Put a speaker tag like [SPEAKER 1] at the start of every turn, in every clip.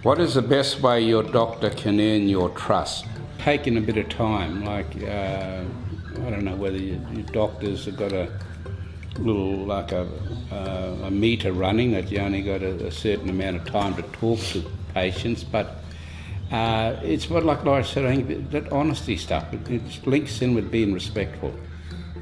[SPEAKER 1] What is the best way your doctor can earn your trust? Taking a bit of time, like, I don't know whether your doctors have got a little, like a meter running that you only got a certain amount of time to talk to patients, but it's what, like Laura said, I think that honesty stuff, it links in with being respectful.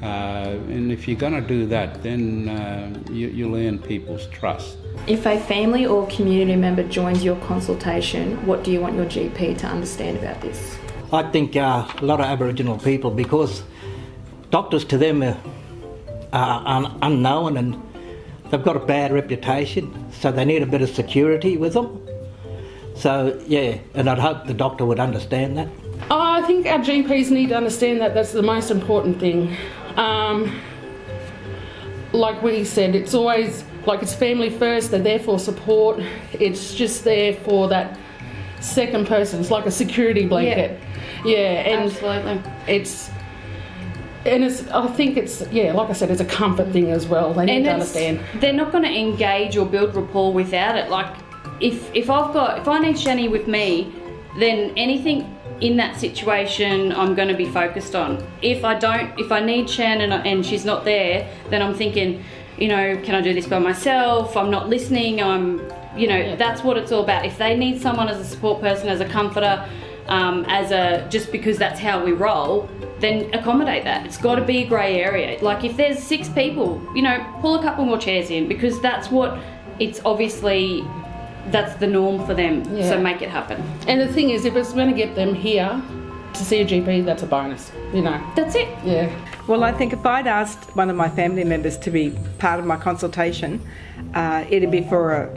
[SPEAKER 1] And if you're going to do that, then you'll earn people's trust.
[SPEAKER 2] If a family or community member joins your consultation, what do you want your GP to understand about this?
[SPEAKER 3] I think a lot of Aboriginal people, because doctors to them are unknown and they've got a bad reputation, so they need a bit of security with them. So, yeah, and I'd hope the doctor would understand that.
[SPEAKER 4] I think our GPs need to understand that that's the most important thing. Like we said, it's always, like, it's family first, they're there for support. It's just there for that second person. It's like a security blanket. Yeah, and
[SPEAKER 2] absolutely.
[SPEAKER 4] I think it's, yeah, like I said, it's a comfort thing as well. They need to understand.
[SPEAKER 5] They're not going to engage or build rapport without it. Like, if I need Shani with me, then anything in that situation I'm going to be focused on. If I need Shan and she's not there, then I'm thinking, can I do this by myself? I'm not listening. That's what it's all about. If they need someone as a support person, as a comforter, just because that's how we roll, then accommodate that. It's got to be a grey area. Like, if there's 6 people, pull a couple more chairs in, because that's the norm for them. Yeah. So make it happen.
[SPEAKER 4] And the thing is, if it's going to get them here to see a GP, that's a bonus.
[SPEAKER 5] That's it.
[SPEAKER 4] Yeah.
[SPEAKER 6] Well, I think if I'd asked one of my family members to be part of my consultation, it'd be for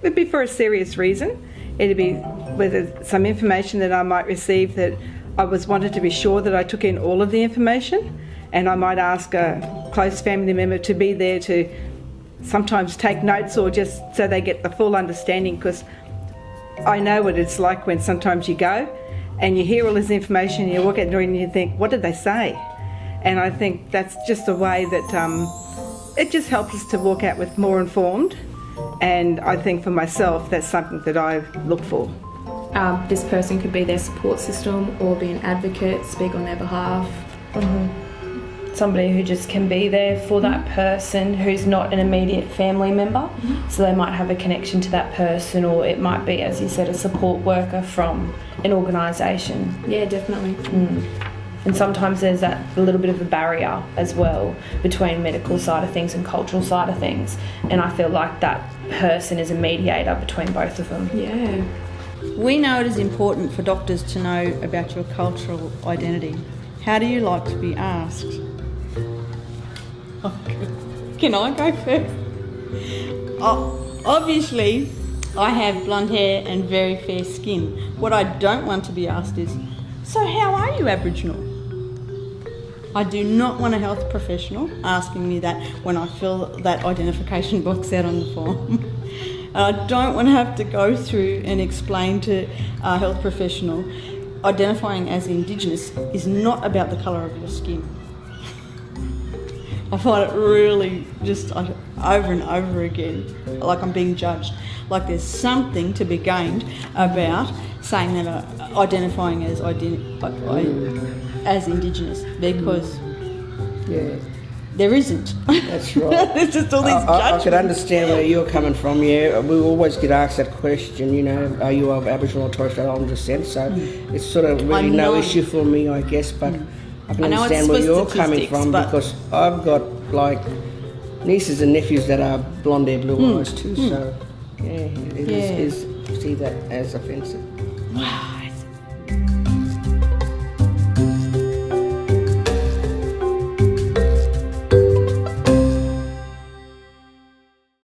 [SPEAKER 6] a serious reason. It'd be with some information that I might receive that I wanted to be sure that I took in all of the information, and I might ask a close family member to be there to sometimes take notes, or just so they get the full understanding, because I know what it's like when sometimes you go and you hear all this information and you walk out the door and you think, what did they say? And I think that's just a way that it just helps us to walk out with more informed, and I think for myself that's something that I look for.
[SPEAKER 2] This person could be their support system or be an advocate, speak on their behalf.
[SPEAKER 7] Mm-hmm. Somebody who just can be there for that person who's not an immediate family member. Mm-hmm. So they might have a connection to that person, or it might be, as you said, a support worker from an organisation.
[SPEAKER 2] Yeah, definitely.
[SPEAKER 7] And sometimes there's that little bit of a barrier as well between medical side of things and cultural side of things. And I feel like that person is a mediator between both of them.
[SPEAKER 2] Yeah.
[SPEAKER 8] We know it is important for doctors to know about your cultural identity. How do you like to be asked? Can I go first? Obviously, I have blonde hair and very fair skin. What I don't want to be asked is, so how are you Aboriginal? I do not want a health professional asking me that when I fill that identification box out on the form. I don't want to have to go through and explain to a health professional identifying as Indigenous is not about the colour of your skin. I find it really just over and over again, like I'm being judged. Like there's something to be gained about saying that identifying as Indigenous, because there isn't.
[SPEAKER 9] That's right.
[SPEAKER 8] There's just all these judgments.
[SPEAKER 9] I could understand where you're coming from, yeah. We always get asked that question, are you of Aboriginal or Torres Strait Islander descent? So it's sort of really no issue for me, I guess, but I can understand where you're coming from, because I've got nieces and nephews that are blonde hair, blue eyes too, so it is see that as offensive.
[SPEAKER 8] Wow.